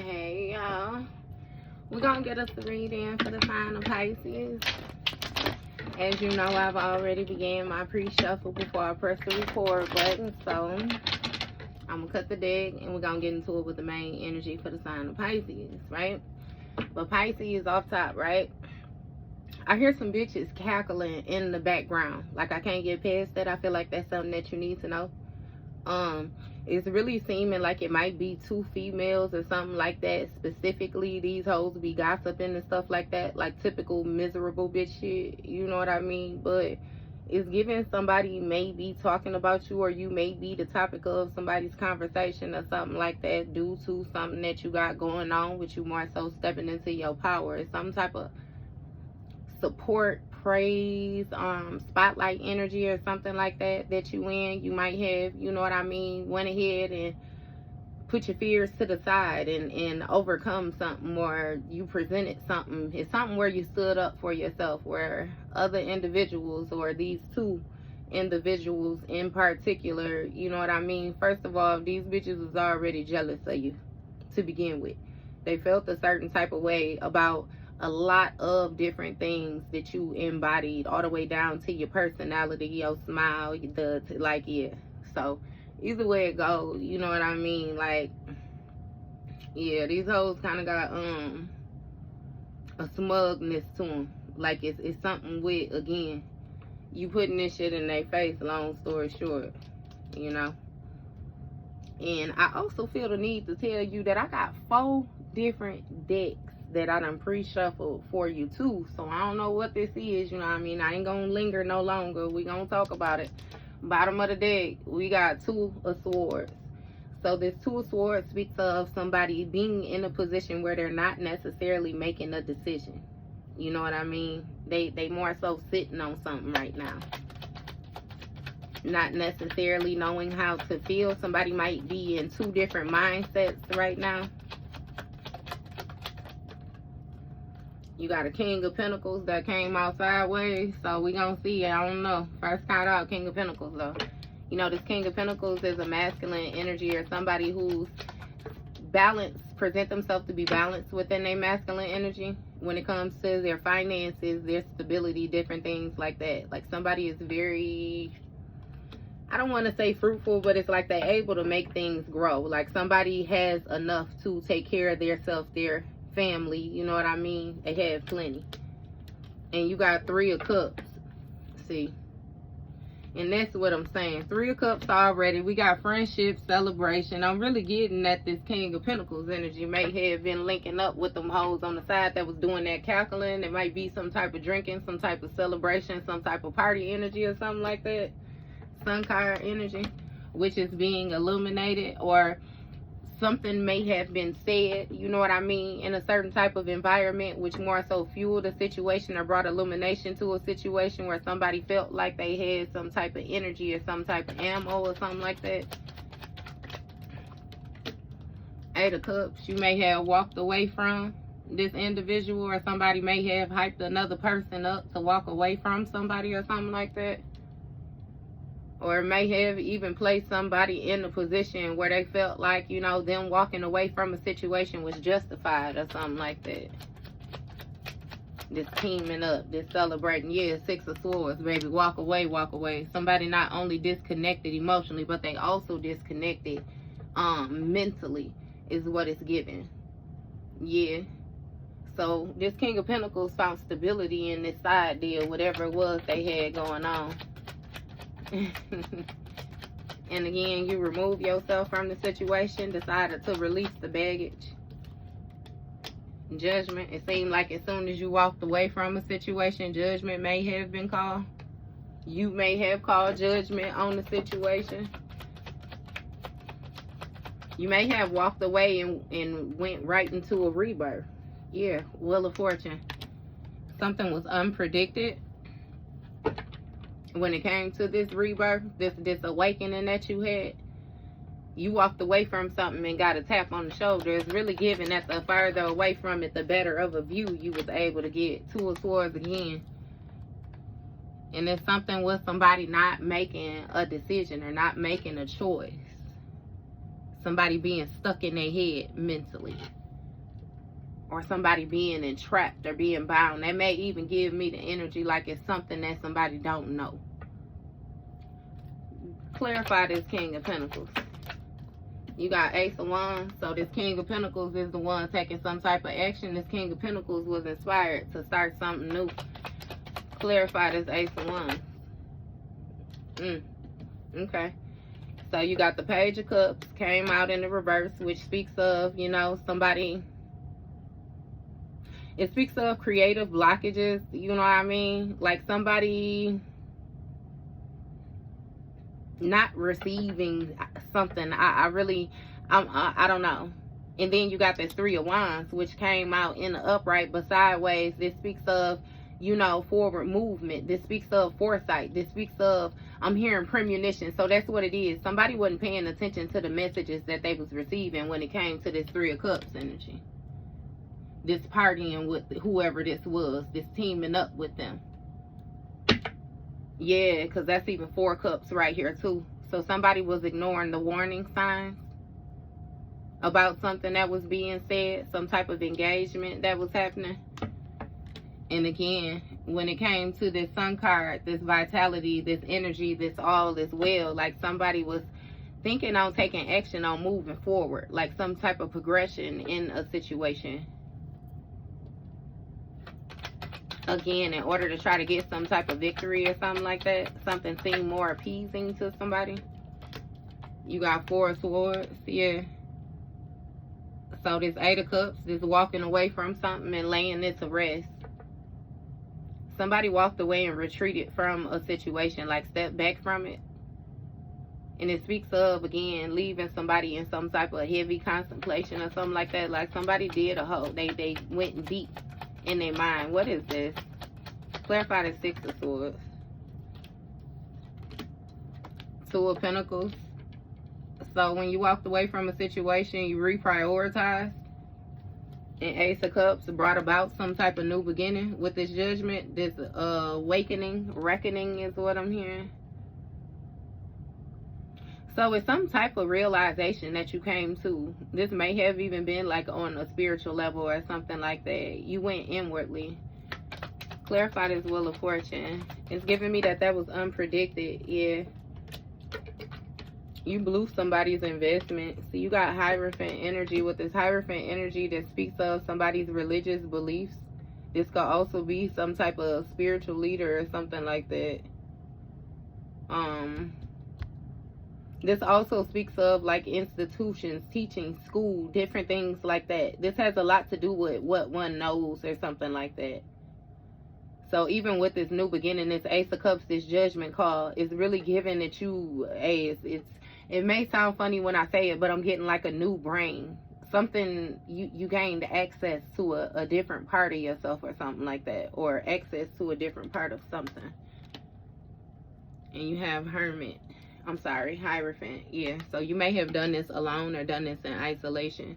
Hey y'all, we're gonna get us a reading for the sign of Pisces. As you know, I've already began my pre-shuffle before I press the record button, so I'm gonna cut the deck and we're gonna get into it with the main energy for the sign of Pisces, right? But Pisces is off top, right? I hear some bitches cackling in the background. Like, I can't get past that. I feel like that's something that you need to know. It's really seeming like it might be two females or something like that. Specifically, these hoes be gossiping and stuff like that, like typical miserable bitch shit, you know what I mean? But it's giving somebody may be talking about you, or you may be the topic of somebody's conversation or something like that, due to something that you got going on, with you more so stepping into your power. It's some type of support, praise, spotlight energy or something like that that you in. You might have, you know what I mean, went ahead and put your fears to the side and overcome something, or you presented something. It's something where you stood up for yourself, where other individuals, or these two individuals in particular, you know what I mean, first of all, these bitches was already jealous of you to begin with. They felt a certain type of way about a lot of different things that you embodied, all the way down to your personality, your smile, yeah. So either way it goes, you know what I mean, like, yeah, these hoes kind of got a smugness to them. Like, it's something with, again, you putting this shit in their face, long story short, you know. And I also feel the need to tell you that I got 4 different decks that I done pre-shuffled for you too. So I don't know what this is, you know what I mean? I ain't gonna linger no longer. We gonna talk about it. Bottom of the deck, we got 2 of Swords. So this 2 of Swords speaks of somebody being in a position where they're not necessarily making a decision. You know what I mean? They more so sitting on something right now, not necessarily knowing how to feel. Somebody might be in 2 different mindsets right now. You got a King of Pentacles that came out sideways, so we gonna see. I don't know. First card out, King of Pentacles, though. You know, this King of Pentacles is a masculine energy, or somebody who's balanced, present themselves to be balanced within their masculine energy when it comes to their finances, their stability, different things like that. Like, somebody is very, I don't want to say fruitful, but it's like they're able to make things grow. Like, somebody has enough to take care of their self, their family, you know what I mean? They have plenty. And you got 3 of Cups. See? And that's what I'm saying. 3 of Cups already. We got friendship, celebration. I'm really getting that this King of Pentacles energy may have been linking up with them hoes on the side that was doing that calculating. It might be some type of drinking, some type of celebration, some type of party energy or something like that. Sun card energy, which is being illuminated, or something may have been said, you know what I mean, in a certain type of environment, which more so fueled a situation or brought illumination to a situation where somebody felt like they had some type of energy or some type of ammo or something like that. 8 of Cups, you may have walked away from this individual, or somebody may have hyped another person up to walk away from somebody or something like that. Or may have even placed somebody in a position where they felt like, you know, them walking away from a situation was justified or something like that. This teaming up, this celebrating. Yeah, 6 of Swords, baby. Walk away, walk away. Somebody not only disconnected emotionally, but they also disconnected mentally is what it's giving. Yeah. So this King of Pentacles found stability in this side deal, whatever it was they had going on. And again, you remove yourself from the situation, decided to release the baggage. Judgment. It seemed like as soon as you walked away from a situation, judgment may have been called. You may have called judgment on the situation. You may have walked away and went right into a rebirth. Yeah, Wheel of Fortune. Something was unpredicted when it came to this rebirth, this awakening that you had. You walked away from something and got a tap on the shoulder. It's really giving that the further away from it, the better of a view you was able to get. 2 of Swords again. And it's something with somebody not making a decision or not making a choice. Somebody being stuck in their head mentally. or somebody being entrapped or being bound. That may even give me the energy like it's something that somebody don't know. Clarify this King of Pentacles. You got Ace of Wands. So this King of Pentacles is the one taking some type of action. This King of Pentacles was inspired to start something new. Clarify this Ace of Wands. Okay. So you got the Page of Cups came out in the reverse, which speaks of, you know, somebody. It speaks of creative blockages, you know what I mean? Like somebody not receiving something. I don't know. And then you got this Three of Wands, which came out in the upright but sideways. This speaks of, you know, forward movement. This speaks of foresight. This speaks of, I'm hearing premonition. So that's what it is. Somebody wasn't paying attention to the messages that they was receiving when it came to this Three of Cups energy. This partying with whoever this was, this teaming up with them. Yeah, because that's even Four Cups right here too. So somebody was ignoring the warning signs about something that was being said, some type of engagement that was happening. And again, when it came to this Sun card, this vitality, this energy, this all is well, like somebody was thinking on taking action on moving forward, like some type of progression in a situation. Again, in order to try to get some type of victory or something like that, something seemed more appeasing to somebody. You got Four of Swords, yeah. So this Eight of Cups, this walking away from something and laying it to rest. Somebody walked away and retreated from a situation, like stepped back from it. And it speaks of, again, leaving somebody in some type of heavy contemplation or something like that. Like somebody did a whole, they went deep in their mind. What is this? Clarify the Six of Swords. Two of Pentacles. So when you walked away from a situation, you reprioritized. And Ace of Cups brought about some type of new beginning with this Judgment. This awakening, reckoning is what I'm hearing. So it's some type of realization that you came to. This may have even been like on a spiritual level or something like that. You went inwardly. Clarify this Wheel of Fortune. It's giving me that was unpredicted. Yeah. You blew somebody's investment. So you got Hierophant energy. With this Hierophant energy that speaks of somebody's religious beliefs. This could also be some type of spiritual leader or something like that. This also speaks of like institutions, teaching, school, different things like that. This has a lot to do with what one knows or something like that. So even with this new beginning, this Ace of Cups, this Judgment call is really giving that you, hey, it may sound funny when I say it, but I'm getting like a new brain. Something, you gained access to a different part of yourself or something like that. Or access to a different part of something. And you have Hermit. I'm sorry, Hierophant. Yeah, so you may have done this alone or done this in isolation.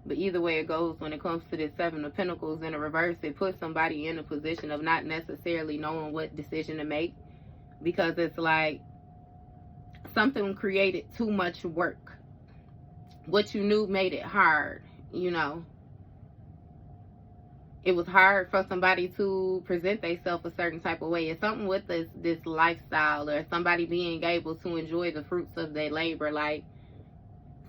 But either way it goes, when it comes to this Seven of Pentacles in the reverse, it puts somebody in a position of not necessarily knowing what decision to make. Because it's like something created too much work. What you knew made it hard, you know. It was hard for somebody to present themselves a certain type of way. It's something with this lifestyle, or somebody being able to enjoy the fruits of their labor. Like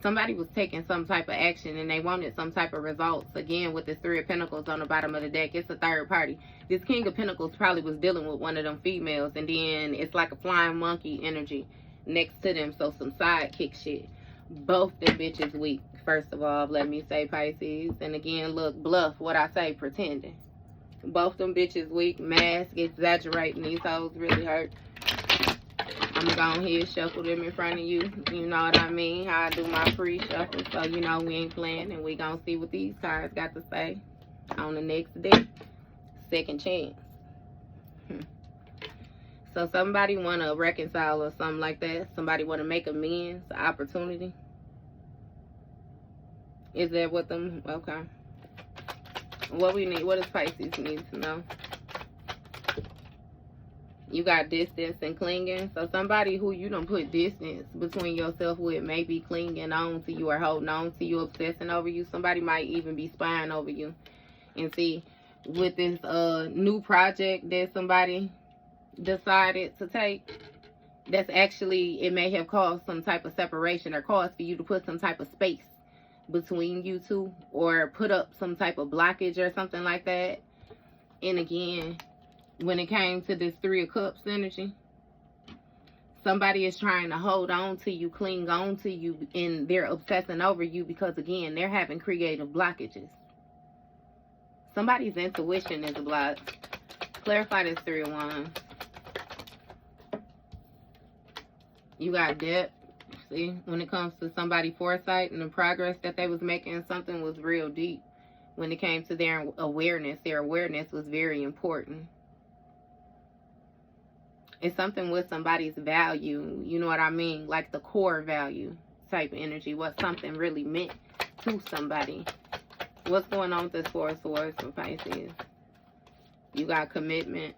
somebody was taking some type of action and they wanted some type of results. Again, with this Three of Pentacles on the bottom of the deck, it's a third party. This King of Pentacles probably was dealing with one of them females, and then it's like a flying monkey energy next to them. So some sidekick shit. Both them bitches weak. First of all, let me say, Pisces. And again, look, bluff what I say, pretending. Both them bitches weak, mask, exaggerating. These hoes really hurt. I'm gonna go ahead and shuffle them in front of you. You know what I mean? How I do my pre-shuffle. So you know we ain't playing, and we gonna see what these cards got to say on the next day. Second chance. So somebody want to reconcile or something like that. Somebody want to make amends, opportunity. Is that what them? Okay. What we need, what does Pisces need to know? You got distance and clinging. So somebody who you don't put distance between yourself with may be clinging on to you or holding on to you, obsessing over you. Somebody might even be spying over you. And see, with this new project that somebody decided to take, that's actually, it may have caused some type of separation, or caused for you to put some type of space between you two, or put up some type of blockage or something like that. And again, when it came to this Three of Cups energy, somebody is trying to hold on to you, cling on to you, and they're obsessing over you because, again, they're having creative blockages. Somebody's intuition is blocked. Clarify this Three of Wands. You got depth. See, when it comes to somebody's foresight and the progress that they was making, something was real deep. When it came to their awareness was very important. It's something with somebody's value, you know what I mean? Like the core value type of energy, what something really meant to somebody. What's going on with this Four of Swords for Pisces? You got commitment.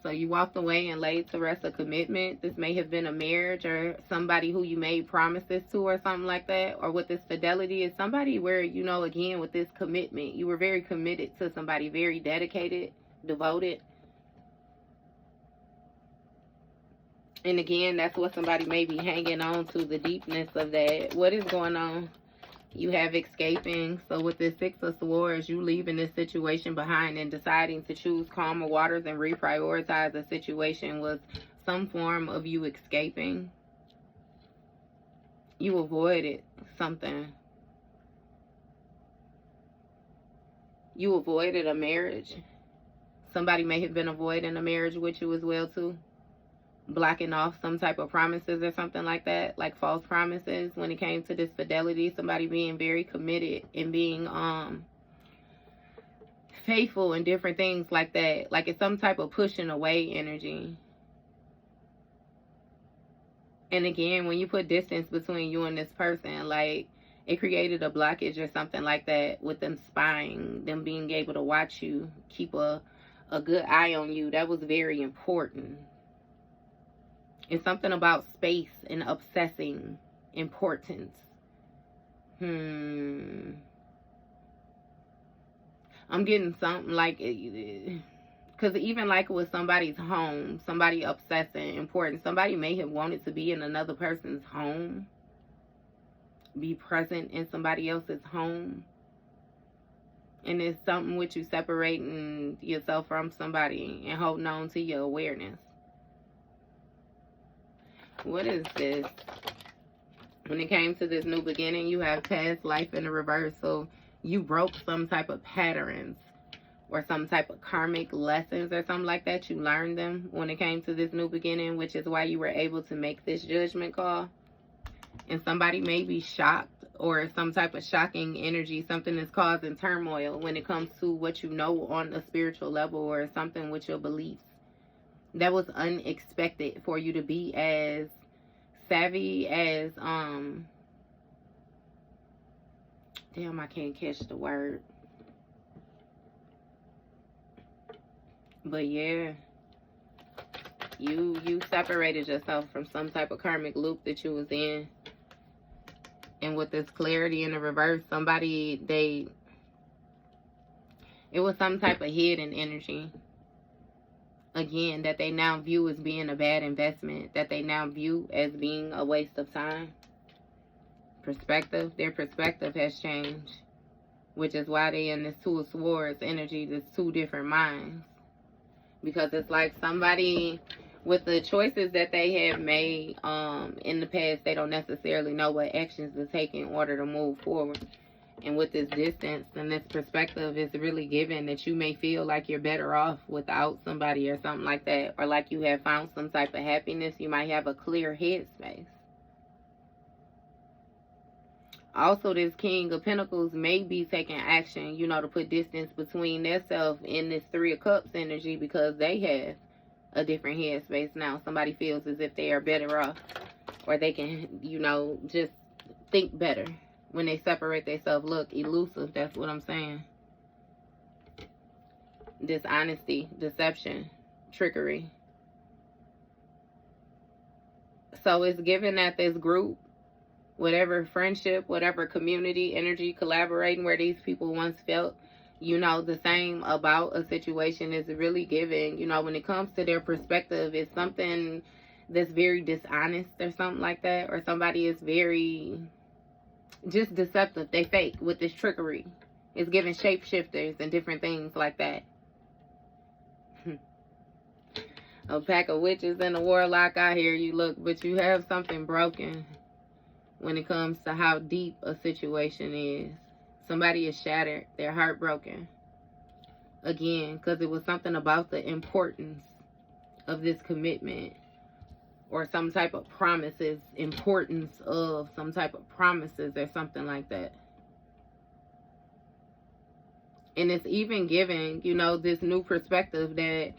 So you walked away and laid to rest a commitment. This may have been a marriage or somebody who you made promises to or something like that. Or with this fidelity is somebody where, you know, again, with this commitment, you were very committed to somebody, very dedicated, devoted. And again, that's what somebody may be hanging on to, the deepness of that. What is going on? You have escaping. So with this Six of Swords, you leaving this situation behind and deciding to choose calmer waters and reprioritize the situation was some form of you escaping. You avoided something. You avoided a marriage. Somebody may have been avoiding a marriage with you as well too. Blocking off some type of promises or something like that, like false promises. When it came to this fidelity, somebody being very committed and being faithful and different things like that. Like it's some type of pushing away energy. And again, when you put distance between you and this person, like it created a blockage or something like that with them spying, them being able to watch you, keep a good eye on you. That was very important. It's something about space and obsessing importance. I'm getting something like, because even like with somebody's home, somebody obsessing important, somebody may have wanted to be in another person's home, be present in somebody else's home. And it's something with you separating yourself from somebody and holding on to your awareness. What is this? When it came to this new beginning, you have past life in the reverse. So you broke some type of patterns or some type of karmic lessons or something like that. You learned them when it came to this new beginning, which is why you were able to make this judgment call. And somebody may be shocked, or some type of shocking energy, something that's causing turmoil when it comes to what you know on a spiritual level, or something with your beliefs. That was unexpected for you to be as savvy as, damn, I can't catch the word. But yeah, you separated yourself from some type of karmic loop that you was in. And with this clarity in the reverse, somebody, it was some type of hidden energy. Again, that they now view as being a bad investment, that they now view as being a waste of time. Perspective, their perspective has changed, which is why they in this Two of Swords energy, this two different minds. Because it's like somebody, with the choices that they have made in the past, they don't necessarily know what actions to take in order to move forward. And with this distance and this perspective, is really given that you may feel like you're better off without somebody or something like that. Or like you have found some type of happiness. You might have a clear headspace. Also, this King of Pentacles may be taking action, you know, to put distance between themselves in this Three of Cups energy, because they have a different headspace now. Somebody feels as if they are better off, or they can, you know, just think better. When they separate themselves, look elusive. That's what I'm saying. Dishonesty, deception, trickery. So it's given that this group whatever friendship, whatever community, energy, collaborating where these people once felt, you know, the same about a situation is really giving. You know, when it comes to their perspective, it's something that's very dishonest or something like that, or somebody is very just deceptive. They fake with this trickery. It's giving shapeshifters and different things like that. A pack of witches and a warlock out here, you look, but you have something broken when it comes to how deep a situation is. Somebody is shattered. They're heartbroken. Again, because it was something about the importance of this commitment or some type of promises, importance of some type of promises or something like that. And it's even giving, you know, this new perspective that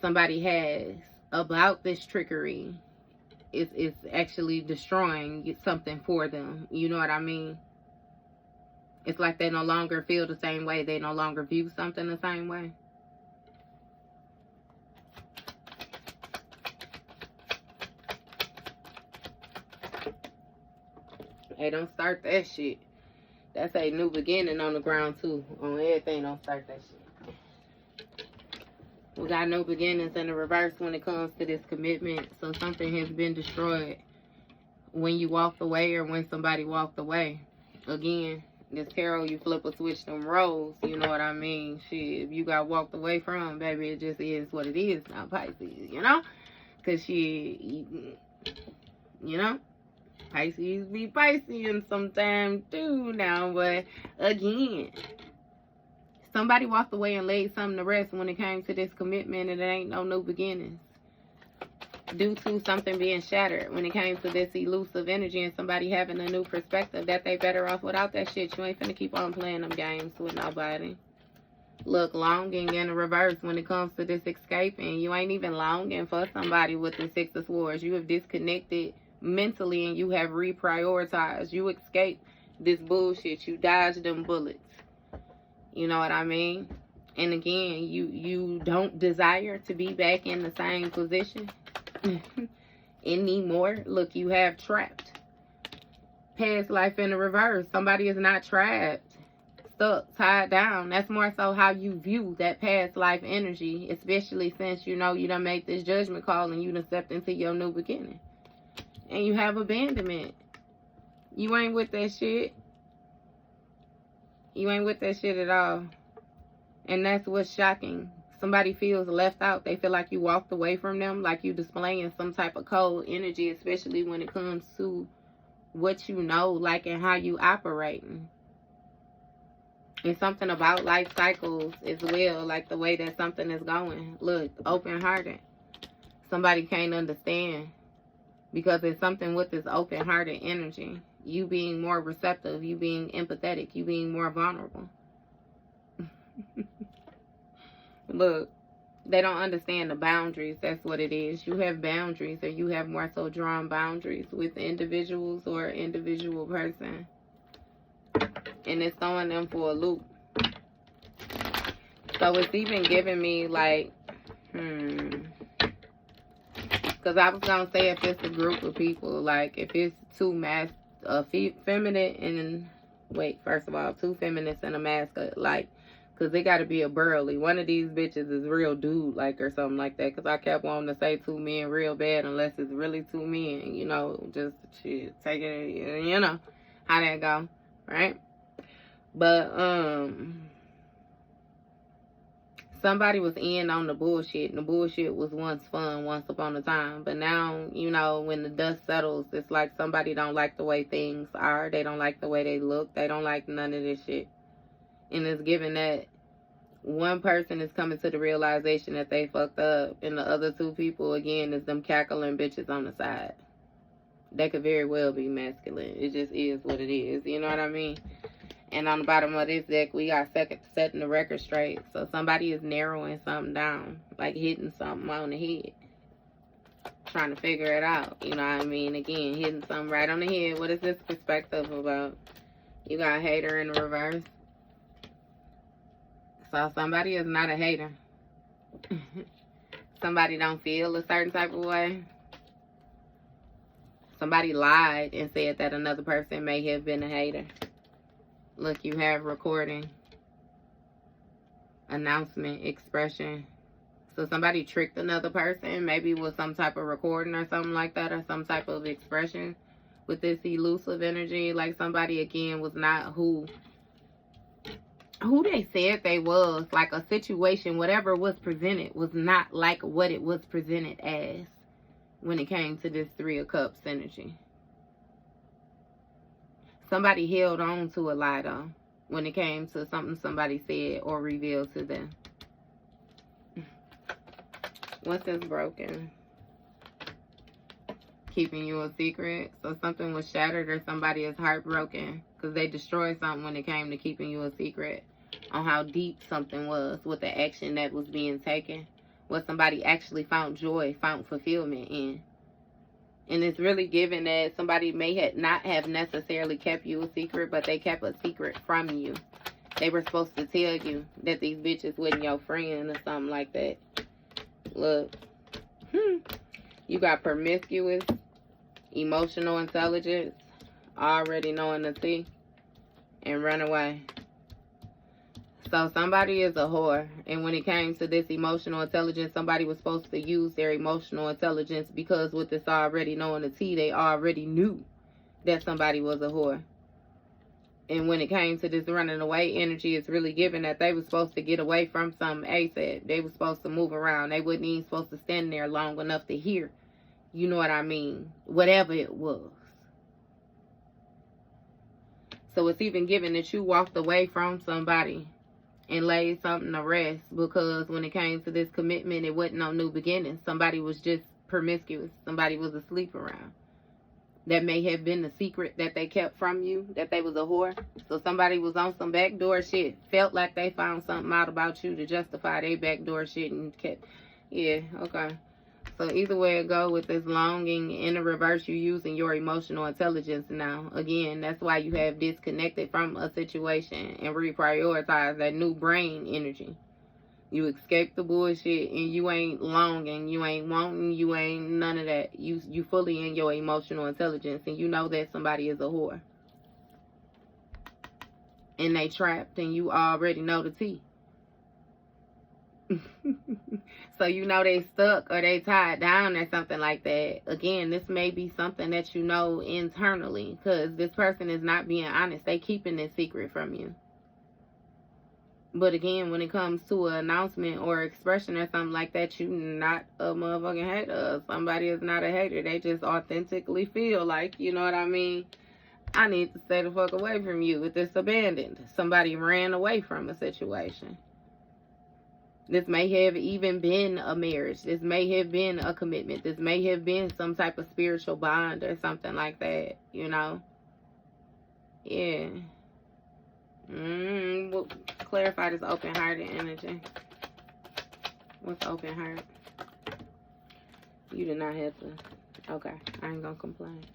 somebody has about this trickery. It's actually destroying something for them. You know what I mean? It's like they no longer feel the same way. They no longer view something the same way. Hey, don't start that shit. That's a new beginning on the ground too. On everything, don't start that shit. We got no beginnings in the reverse when it comes to this commitment. So something has been destroyed when you walked away or when somebody walked away. Again, this tarot, you flip a switch them roles. You know what I mean? Shit, if you got walked away from, baby, it just is what it is now, Pisces, you know? Because she, you know? Pisces be Piscean sometimes too now, but again, somebody walked away and laid something to rest when it came to this commitment, and it ain't no new beginnings. Due to something being shattered when it came to this elusive energy and somebody having a new perspective that they better off without that shit. You ain't finna keep on playing them games with nobody. Look, longing in the reverse when it comes to this escaping. You ain't even longing for somebody with the Six of Swords. You have disconnected mentally and you have reprioritized. You escaped this bullshit. You dodged them bullets. You know what I mean? And again, you don't desire to be back in the same position anymore. Look, you have trapped. Past life in the reverse. Somebody is not trapped, stuck, tied down. That's more so how you view that past life energy, especially since you know you done made this judgment call and you done stepped into your new beginning. And you have abandonment. You ain't with that shit. You ain't with that shit at all. And that's what's shocking. Somebody feels left out. They feel like you walked away from them, like you displaying some type of cold energy, especially when it comes to what you know, like, and how you operating. It's something about life cycles as well, like the way that something is going. Look, open-hearted. Somebody can't understand. Because it's something with this open-hearted energy. You being more receptive. You being empathetic. You being more vulnerable. Look, they don't understand the boundaries. That's what it is. You have boundaries, or you have more so drawn boundaries with individuals or individual person. And it's throwing them for a loop. So it's even giving me like, because I was going to say if it's a group of people, like if it's two feminine and, wait, first of all, two feminists and a masculine, like, because they got to be a burly. One of these bitches is real dude, like, or something like that, because I kept wanting to say two men real bad unless it's really two men, you know, just shit, take it, you know, how that go, right? But, somebody was in on the bullshit, and the bullshit was once fun, once upon a time. But now, you know, when the dust settles, it's like somebody don't like the way things are. They don't like the way they look. They don't like none of this shit. And it's given that one person is coming to the realization that they fucked up, and the other two people, again, is them cackling bitches on the side. They could very well be masculine. It just is what it is. You know what I mean? And on the bottom of this deck, we got setting the record straight. So somebody is narrowing something down, like hitting something on the head. Trying to figure it out. You know what I mean? Again, hitting something right on the head. What is this perspective about? You got a hater in the reverse. So somebody is not a hater. Somebody don't feel a certain type of way. Somebody lied and said that another person may have been a hater. Look, you have recording, announcement, expression. So somebody tricked another person, maybe with some type of recording or something like that, or some type of expression with this elusive energy. Like somebody, again, was not who they said they was. Like a situation, whatever was presented, was not like what it was presented as when it came to this Three of Cups energy. Somebody held on to a lie, though, when it came to something somebody said or revealed to them. What's this broken? Keeping you a secret. So something was shattered or somebody is heartbroken because they destroyed something when it came to keeping you a secret on how deep something was with the action that was being taken. What somebody actually found joy, found fulfillment in. And it's really given that somebody may not have necessarily kept you a secret, but they kept a secret from you. They were supposed to tell you that these bitches wasn't your friend or something like that. Look. You got promiscuous, emotional intelligence, already knowing the tea, and run away. So somebody is a whore. And when it came to this emotional intelligence, somebody was supposed to use their emotional intelligence because with this already knowing the tea, they already knew that somebody was a whore. And when it came to this running away energy, it's really given that they were supposed to get away from something ASAP. They were supposed to move around. They wasn't even supposed to stand there long enough to hear. You know what I mean? Whatever it was. So it's even given that you walked away from somebody and laid something to rest, because when it came to this commitment, it wasn't no new beginning. Somebody was just promiscuous. Somebody was asleep around. That may have been the secret that they kept from you, that they was a whore. So somebody was on some backdoor shit, felt like they found something out about you to justify their backdoor shit and kept, yeah, okay. So either way it go with this longing, in the reverse, you using your emotional intelligence now. Again, that's why you have disconnected from a situation and reprioritize that new brain energy. You escape the bullshit and you ain't longing, you ain't wanting, you ain't none of that. You fully in your emotional intelligence and you know that somebody is a whore. And they trapped and you already know the tea. So you know they stuck or they tied down or something like that. Again, this may be something that you know internally, because this person is not being honest. They keeping this secret from you. But again, when it comes to an announcement or expression or something like that, you not a motherfucking hater. Somebody is not a hater. They just authentically feel like, you know what I mean, I need to stay the fuck away from you with this abandoned. Somebody ran away from a situation. This may have even been a marriage. This may have been a commitment. This may have been some type of spiritual bond or something like that, you know. Yeah. We'll clarify this open-hearted energy. What's open heart? You did not have to. Okay, I ain't gonna complain.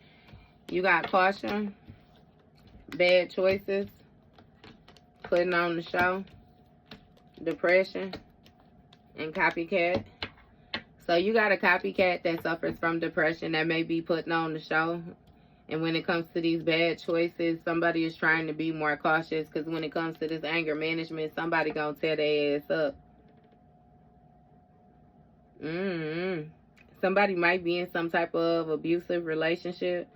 You got caution, bad choices, putting on the show, depression, and copycat. So you got a copycat that suffers from depression that may be putting on the show. And when it comes to these bad choices, somebody is trying to be more cautious, because when it comes to this anger management, somebody gonna tear their ass up. Somebody might be in some type of abusive relationship.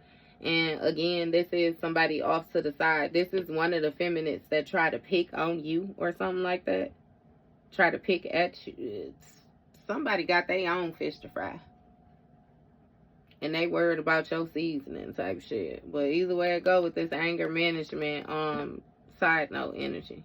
And again, this is somebody off to the side. This is one of the feminists that try to pick on you or something like that. Try to pick at you. Somebody got their own fish to fry. And they worried about your seasoning type shit. But either way it go with this anger management, side note energy.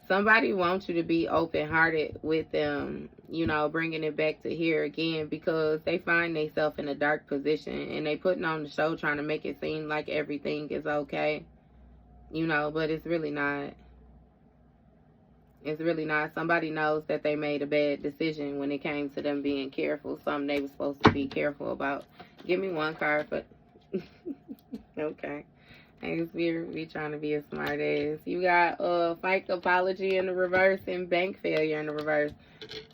Somebody wants you to be open-hearted with them, you know, bringing it back to here again, because they find themselves in a dark position and they putting on the show trying to make it seem like everything is okay, you know, but it's really not. It's really not. Somebody knows that they made a bad decision when it came to them being careful, something they were supposed to be careful about. Give me one card, but okay. Hey, Spirit be trying to be a smart ass. You got fake apology in the reverse and bank failure in the reverse.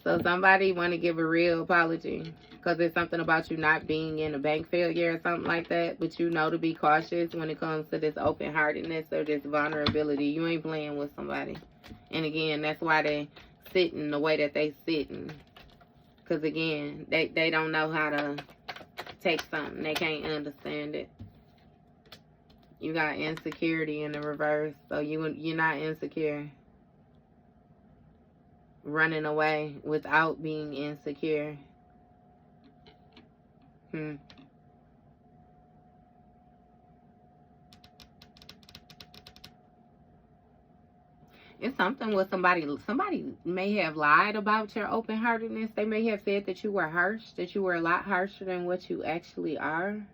So somebody want to give a real apology because it's something about you not being in a bank failure or something like that. But you know to be cautious when it comes to this open-heartedness or this vulnerability. You ain't playing with somebody. And again, that's why they sitting the way that they sitting. Because again, they don't know how to take something. They can't understand it. You got insecurity in the reverse. So you're not insecure. Running away without being insecure. It's something with somebody may have lied about your open-heartedness. They may have said that you were harsh, that you were a lot harsher than what you actually are.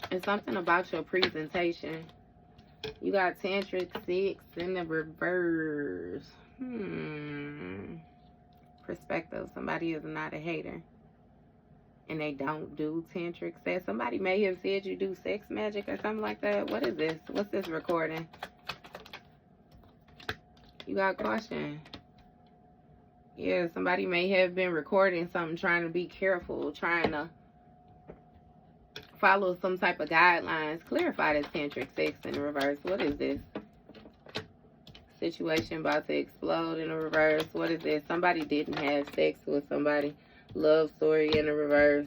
It's something about your presentation. You got tantric 6 in the reverse. Perspective. Somebody is not a hater. And they don't do tantric sex. Somebody may have said you do sex magic or something like that. What is this? What's this recording? You got caution. Yeah, somebody may have been recording something, trying to be careful, trying to follow some type of guidelines. Clarify this tantric sex in the reverse. What is this? Situation about to explode in the reverse. What is this? Somebody didn't have sex with somebody. Love story in the reverse.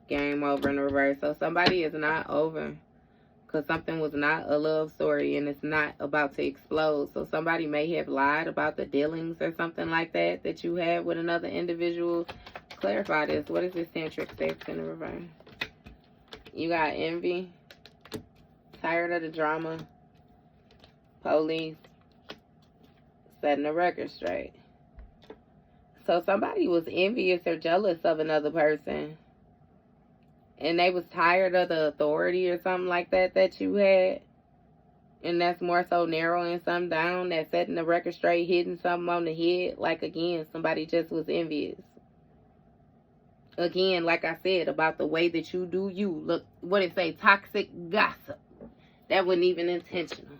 Game over in the reverse. So somebody is not over. Because something was not a love story and it's not about to explode. So somebody may have lied about the dealings or something like that that you had with another individual. Clarify this. What is this tantric sex in the reverse? You got envy. Tired of the drama. Police. Setting the record straight. So somebody was envious or jealous of another person. And they was tired of the authority or something like that that you had. And that's more so narrowing something down. That setting the record straight, hitting something on the head. Like again, somebody just was envious. Again, like I said, about the way that you do you. Look, what it say? Toxic gossip. That wasn't even intentional.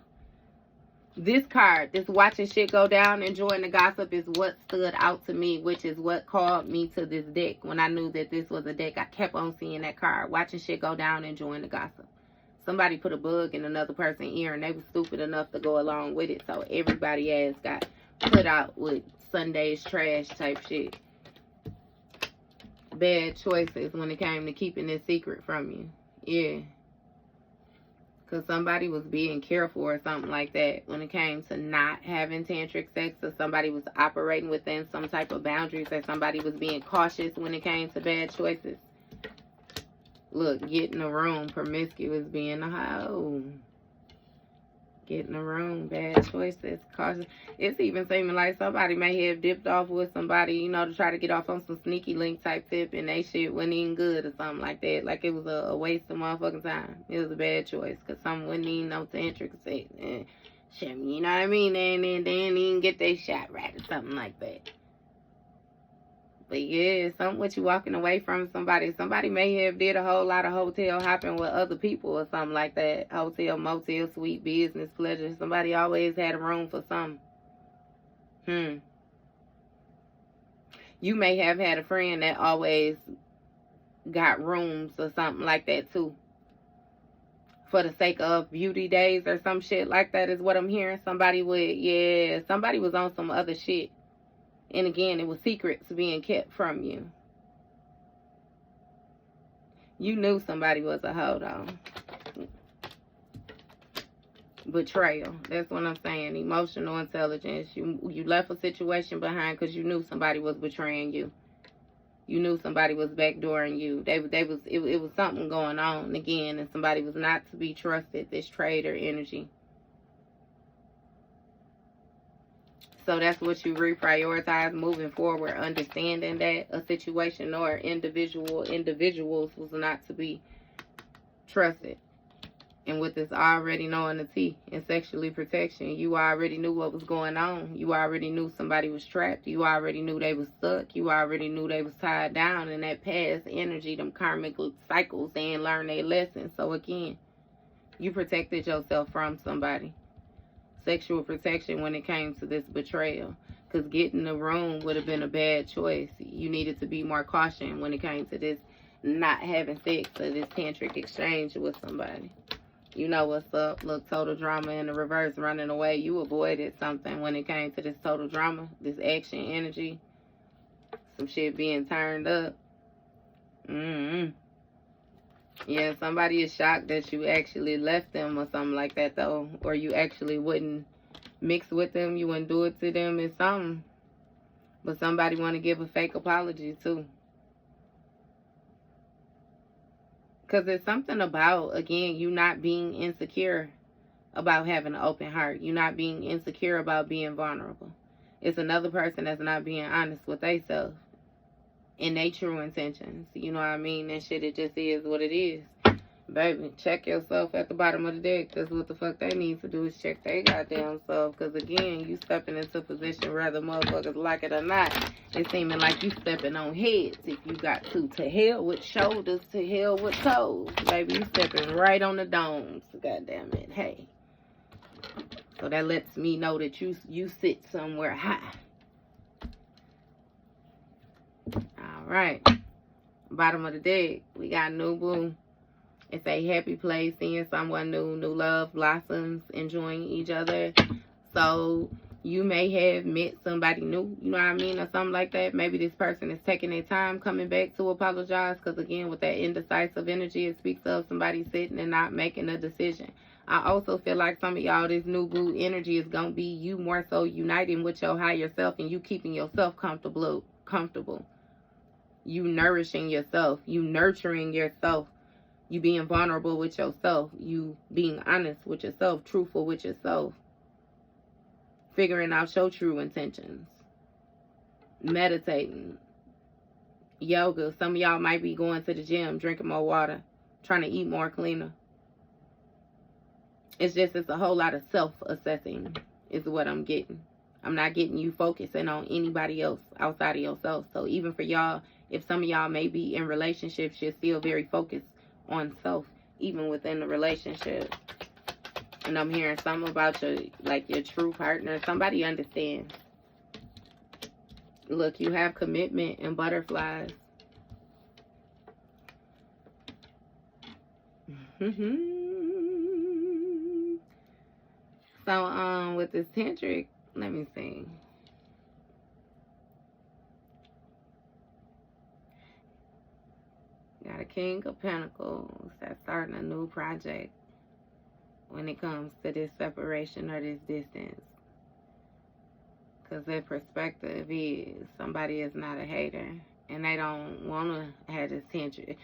This card, this watching shit go down, enjoying the gossip, is what stood out to me, which is what called me to this deck. When I knew that this was a deck, I kept on seeing that card. Watching shit go down, enjoying the gossip. Somebody put a bug in another person's ear, and they was stupid enough to go along with it. So everybody ass got put out with Sunday's trash type shit. Bad choices when it came to keeping this secret from you. Yeah. Because somebody was being careful or something like that when it came to not having tantric sex, or somebody was operating within some type of boundaries, or somebody was being cautious when it came to bad choices. Look, get in the room, promiscuous, being a hoe. Get in the room, bad choices, cautious. It's even seeming like somebody may have dipped off with somebody, you know, to try to get off on some sneaky link type tip, and they shit wasn't even good or something like that. Like it was a waste of motherfucking time. It was a bad choice because some wouldn't even know tantric sex and shit, you know what I mean? They didn't even get their shot right or something like that. But yeah, something with you walking away from somebody. Somebody may have did a whole lot of hotel hopping with other people or something like that. Hotel, motel, suite, business, pleasure. Somebody always had a room for something. You may have had a friend that always got rooms or something like that too. For the sake of beauty days or some shit like that is what I'm hearing. Somebody was on some other shit. And again, it was secrets being kept from you. You knew somebody was a hoe, though. Betrayal. That's what I'm saying. Emotional intelligence. You left a situation behind because you knew somebody was betraying you. You knew somebody was backdooring you. It was something going on again, and somebody was not to be trusted. This traitor energy. So that's what you reprioritize moving forward, understanding that a situation or individuals was not to be trusted. And with this already knowing the T and sexually protection, you already knew what was going on. You already knew somebody was trapped. You already knew they was stuck. You already knew they was tied down in that past energy, them karmic cycles. They ain't learned their lesson. So again, you protected yourself from somebody. Sexual protection when it came to this betrayal. Because getting the room would have been a bad choice. You needed to be more cautious when it came to this not having sex or this tantric exchange with somebody. You know what's up. Look, total drama in the reverse, running away. You avoided something when it came to this total drama, this action energy. Some shit being turned up. Yeah, somebody is shocked that you actually left them or something like that, though. Or you actually wouldn't mix with them. You wouldn't do it to them. It's something. But somebody want to give a fake apology, too. Because it's something about, again, you not being insecure about having an open heart. You not being insecure about being vulnerable. It's another person that's not being honest with themselves and their true intentions. You know what I mean? That shit, it just is what it is. Baby, check yourself at the bottom of the deck. That's what the fuck they need to do, is check their goddamn self. Because again, you stepping into position whether motherfuckers like it or not. It's seeming like you stepping on heads if you got to. To hell with shoulders, to hell with toes. Baby, you stepping right on the domes. Goddamn it. Hey. So that lets me know that you sit somewhere high. Alright. Bottom of the deck, we got new boo. It's a happy place, seeing someone new, new love blossoms, enjoying each other. So you may have met somebody new, you know what I mean, or something like that. Maybe this person is taking their time coming back to apologize, because again, with that indecisive energy, it speaks of somebody sitting and not making a decision. I also feel like some of y'all, this new boo energy is going to be you more so uniting with your higher self and you keeping yourself comfortable. You nourishing yourself, you nurturing yourself. You being vulnerable with yourself. You being honest with yourself. Truthful with yourself. Figuring out your true intentions. Meditating. Yoga. Some of y'all might be going to the gym. Drinking more water. Trying to eat more cleaner. It's a whole lot of self-assessing is what I'm getting. I'm not getting you focusing on anybody else outside of yourself. So even for y'all, if some of y'all may be in relationships, you're still very focused on self, even within the relationship. And I'm hearing something about your true partner. Somebody understands. Look, you have commitment and butterflies. So, with this tantric, let me see. Got a King of Pentacles that's starting a new project when it comes to this separation or this distance. Because their perspective is somebody is not a hater and they don't want to have this tension.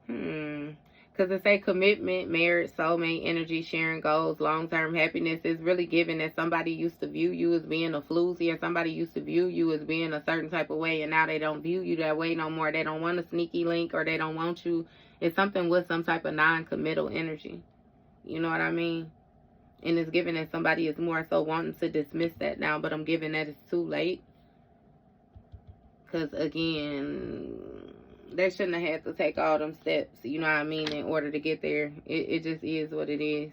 Because it's a commitment, marriage, soulmate, energy, sharing goals, long-term happiness. Is really given that somebody used to view you as being a floozy, or somebody used to view you as being a certain type of way, and now they don't view you that way no more. They don't want a sneaky link, or they don't want you. It's something with some type of non-committal energy. You know what I mean? And it's given that somebody is more so wanting to dismiss that now, but I'm giving that it's too late. Because, again, they shouldn't have had to take all them steps, you know what I mean, in order to get there. It just is what it is.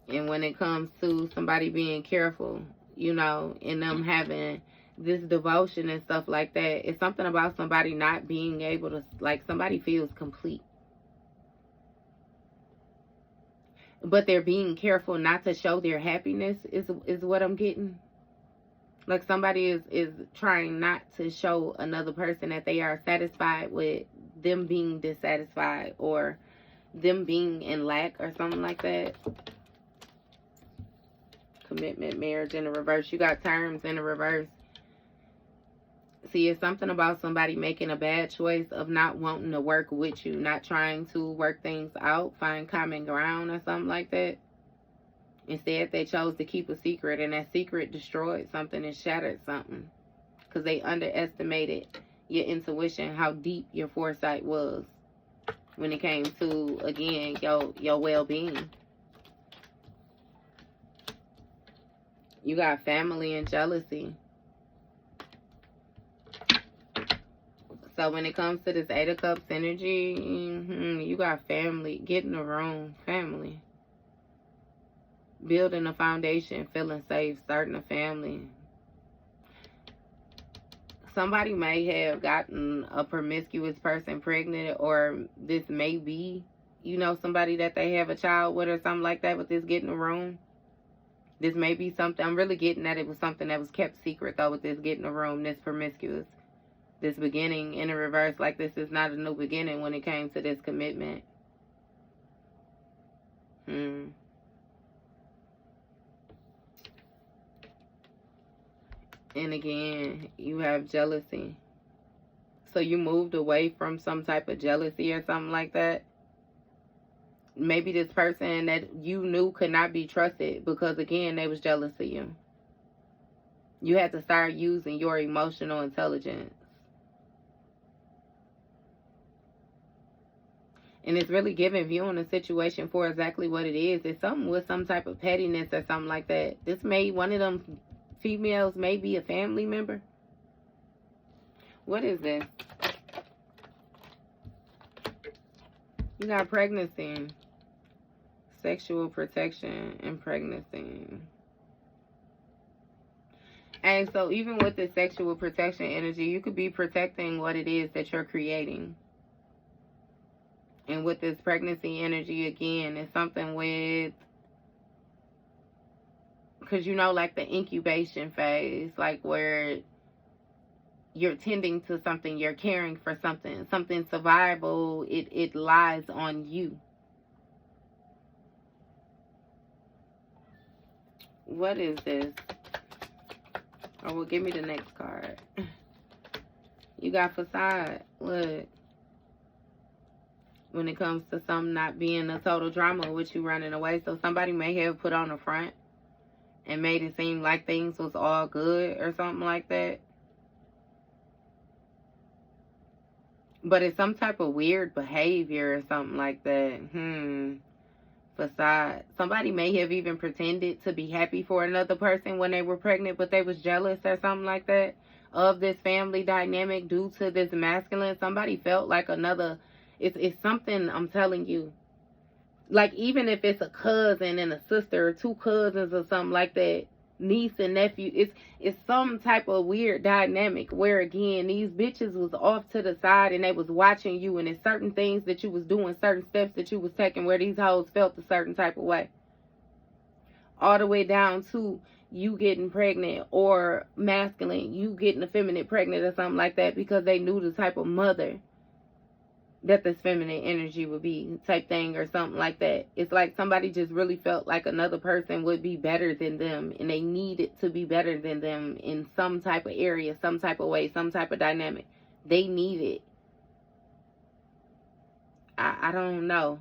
And when it comes to somebody being careful, you know, and them having this devotion and stuff like that, it's something about somebody not being able to, like, somebody feels complete. But they're being careful not to show their happiness is what I'm getting. Like somebody is trying not to show another person that they are satisfied with them being dissatisfied or them being in lack or something like that. Commitment, marriage in the reverse. You got terms in the reverse. See, it's something about somebody making a bad choice of not wanting to work with you, not trying to work things out, find common ground or something like that. Instead, they chose to keep a secret, and that secret destroyed something and shattered something. Because they underestimated your intuition, how deep your foresight was. when it came to, again, your well-being. You got family and jealousy. So when it comes to this 8 of Cups energy, you got family. Get in the room. Family. Building a foundation, feeling safe, starting a family. Somebody may have gotten a promiscuous person pregnant, or this may be, you know, somebody that they have a child with or something like that, with this get in the room. This may be something, I'm really getting that it was something that was kept secret, though, with this get in the room, this promiscuous. This beginning in a reverse, like this is not a new beginning when it came to this commitment. And again, you have jealousy. So you moved away from some type of jealousy or something like that. Maybe this person that you knew could not be trusted because, again, they was jealous of you. You had to start using your emotional intelligence. And it's really giving viewing the situation for exactly what it is. It's something with some type of pettiness or something like that. This may, one of them females may be a family member. What is this? You got pregnancy. Sexual protection and pregnancy. And so even with the sexual protection energy, you could be protecting what it is that you're creating. And with this pregnancy energy, again, it's something with, because you know, like the incubation phase, like where you're tending to something, you're caring for something survival, it lies on you. What is this? Oh, well, give me the next card. You got facade. Look. When it comes to something not being a total drama with you running away. So somebody may have put on a front and made it seem like things was all good or something like that. But it's some type of weird behavior or something like that. Facade. Somebody may have even pretended to be happy for another person when they were pregnant, but they was jealous or something like that of this family dynamic due to this masculine. Somebody felt like another... It's something, I'm telling you. Like, even if it's a cousin and a sister, or 2 cousins or something like that, niece and nephew, it's some type of weird dynamic where, again, these bitches was off to the side and they was watching you, and it's certain things that you was doing, certain steps that you was taking where these hoes felt a certain type of way. All the way down to you getting pregnant, or masculine, you getting a feminine pregnant or something like that, because they knew the type of mother that this feminine energy would be, type thing or something like that. It's like somebody just really felt like another person would be better than them, and they needed to be better than them in some type of area, some type of way, some type of dynamic. They need it. I don't know,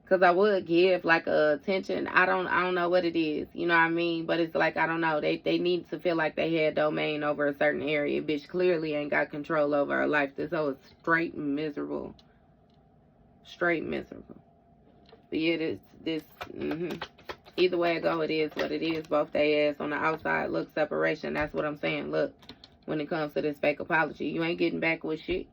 because I would give like a attention. I don't know what it is, you know what I mean? But it's like, I don't know, they need to feel like they had domain over a certain area. Bitch clearly ain't got control over her life. This hoe is straight miserable. Straight miserable. But yeah, this either way it go, it is what it is. Both they ass on the outside look separation. That's what I'm saying. Look, when it comes to this fake apology, you ain't getting back with shit,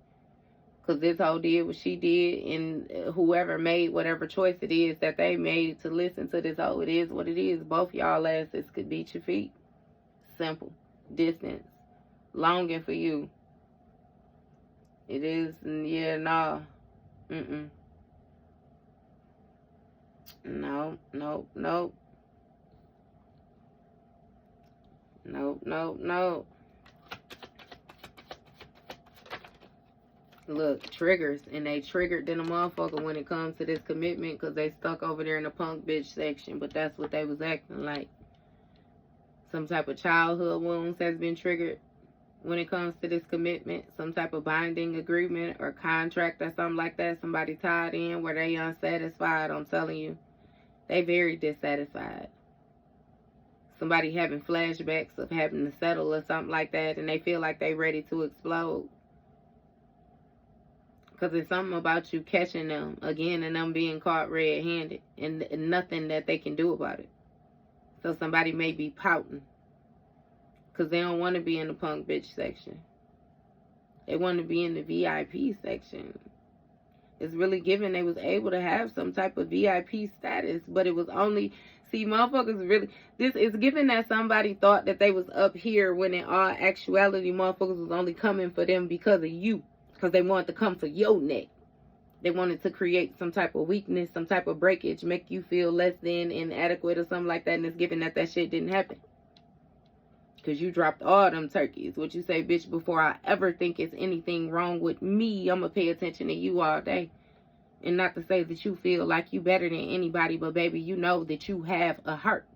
because this hoe did what she did, and whoever made whatever choice it is that they made to listen to this hoe, it is what it is. Both y'all asses could beat your feet. Simple. Distance. Longing for you. It is. Yeah, nah. No. Look, triggers, and they triggered than a motherfucker when it comes to this commitment, because they stuck over there in the punk bitch section. But that's what they was acting like. Some type of childhood wounds has been triggered when it comes to this commitment. Some type of binding agreement or contract or something like that. Somebody tied in where they unsatisfied. I'm telling you, they very dissatisfied. Somebody having flashbacks of having to settle or something like that, and they feel like they ready to explode. Because it's something about you catching them again and them being caught red-handed and nothing that they can do about it. So somebody may be pouting because they don't want to be in the punk bitch section. They want to be in the VIP section. It's really given they was able to have some type of VIP status, but it was only, see, motherfuckers really, this is given that somebody thought that they was up here when in all actuality motherfuckers was only coming for them because of you. Because they wanted to come for your neck. They wanted to create some type of weakness, some type of breakage, make you feel less than, inadequate or something like that. And it's given that that shit didn't happen. Because you dropped all them turkeys. What you say, bitch, before I ever think it's anything wrong with me, I'm going to pay attention to you all day. And not to say that you feel like you better than anybody, but baby, you know that you have a heart.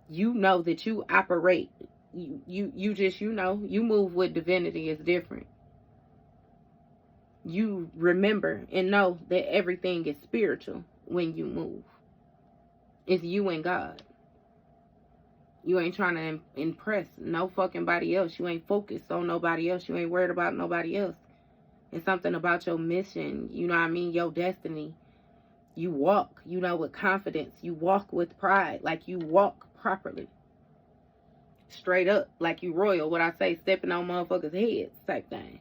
You know that you operate. You just, you know, you move with divinity. It's different. You remember and know that everything is spiritual when you move. It's you and God. You ain't trying to impress no fucking body else. You ain't focused on nobody else. You ain't worried about nobody else. It's something about your mission, you know what I mean, your destiny. You walk, you know, with confidence. You walk with pride, like you walk properly. Straight up, like you royal. What I say, stepping on motherfuckers' heads type thing.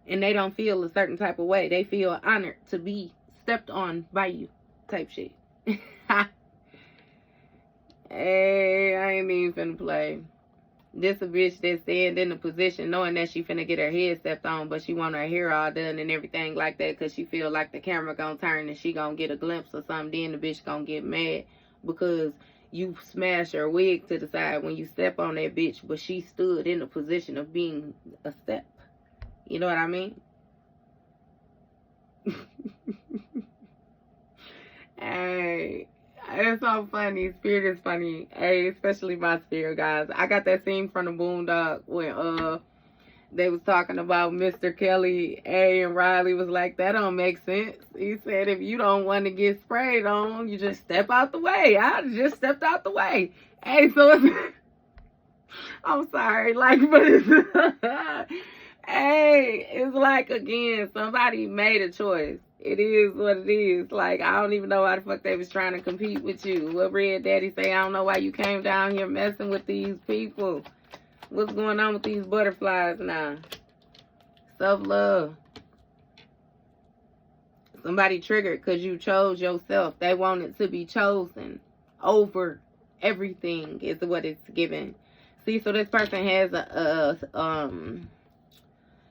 And they don't feel a certain type of way. They feel honored to be stepped on by you type shit. Hey, I ain't even finna play. This a bitch that's stand in the position knowing that she finna get her head stepped on, but she want her hair all done and everything like that because she feel like the camera gonna turn and she gonna get a glimpse of something. Then the bitch gonna get mad because you smash her wig to the side when you step on that bitch, but she stood in the position of being a step. You know what I mean? Hey, it's so funny. Spirit is funny. Hey, especially my spirit, guys. I got that scene from the Boondock when they was talking about Mr. Kelly. Hey, and Riley was like, that don't make sense. He said, if you don't want to get sprayed on, you just step out the way. I just stepped out the way. Hey, so it's, I'm sorry, like, but it's hey, it's like, again, somebody made a choice. It is what it is. Like, I don't even know why the fuck they was trying to compete with you. What Red Daddy say, I don't know why you came down here messing with these people. What's going on with these butterflies now? Self-love. Somebody triggered because you chose yourself. They wanted to be chosen over everything is what it's given. See, so this person has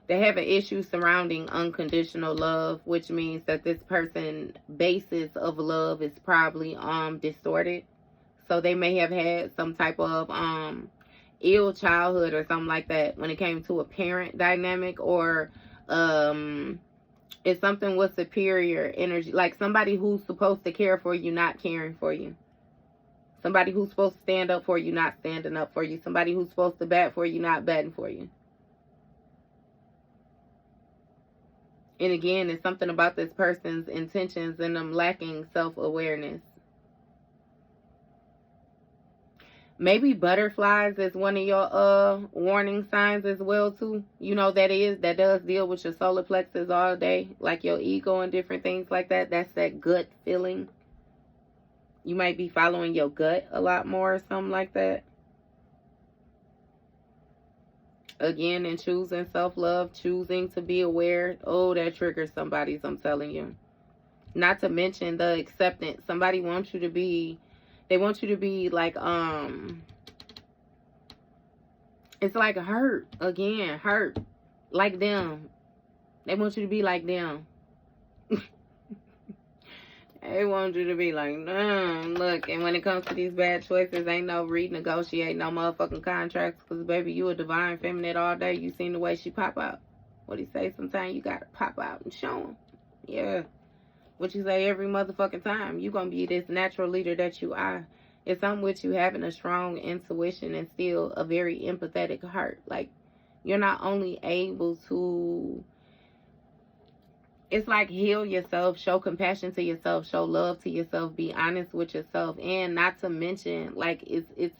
they have an issue surrounding unconditional love, which means that this person's basis of love is probably distorted. So they may have had some type of ill childhood or something like that when it came to a parent dynamic, or it's something with superior energy, like somebody who's supposed to care for you not caring for you. Somebody who's supposed to stand up for you not standing up for you. Somebody who's supposed to bat for you not batting for you. And again, it's something about this person's intentions and them lacking self-awareness. Maybe butterflies is one of your warning signs as well too. You know, that does deal with your solar plexus all day, like your ego and different things like that. That's that gut feeling. You might be following your gut a lot more or something like that. Again, in choosing self-love, choosing to be aware. Oh, that triggers somebody's, I'm telling you. Not to mention the acceptance. Somebody wants you to be, they want you to be like, it's like hurt. Again, hurt. Like them. They want you to be like them. They want you to be like, look, and when it comes to these bad choices, ain't no renegotiate no motherfucking contracts, because, baby, you a divine feminine all day. You seen the way she pop out. What he say? Sometimes you got to pop out and show him. Yeah. What you say every motherfucking time. You going to be this natural leader that you are. It's something with you having a strong intuition and still a very empathetic heart. Like, you're not only able to... It's like heal yourself, show compassion to yourself, show love to yourself, be honest with yourself, and not to mention, like, it's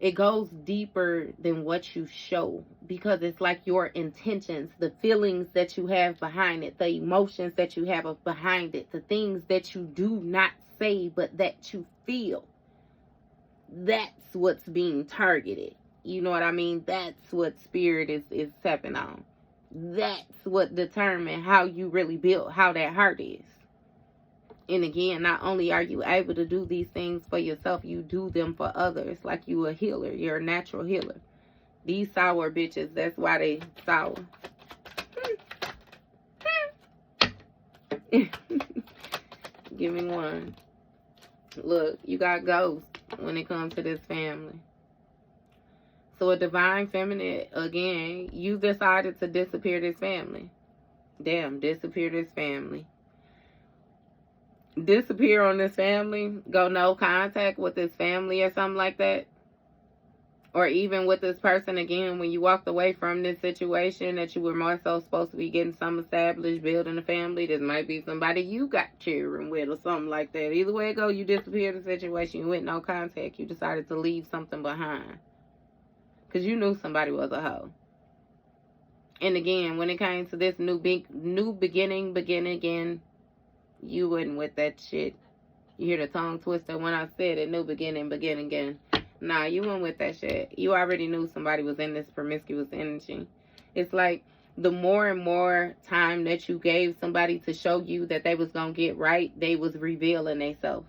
it goes deeper than what you show, because it's like your intentions, the feelings that you have behind it, the emotions that you have behind it, the things that you do not say but that you feel. That's what's being targeted. You know what I mean? That's what spirit is tapping on. That's what determines how you really build, how that heart is. And again, not only are you able to do these things for yourself, you do them for others. Like you a healer. You're a natural healer. These sour bitches, that's why they sour. Give me one. Look, you got ghosts when it comes to this family. So a divine feminine, again, you decided to disappear this family. Damn, disappear this family. Disappear on this family. Go no contact with this family or something like that. Or even with this person again, when you walked away from this situation that you were more so supposed to be getting some established, building a family. This might be somebody you got children with or something like that. Either way it go, you disappeared the situation. You went no contact. You decided to leave something behind. Because you knew somebody was a hoe. And again, when it came to this new beginning again, you wasn't with that shit. You hear the tongue twister when I said it, new beginning, begin again. Nah, you weren't with that shit. You already knew somebody was in this promiscuous energy. It's like the more and more time that you gave somebody to show you that they was going to get right, they was revealing themselves.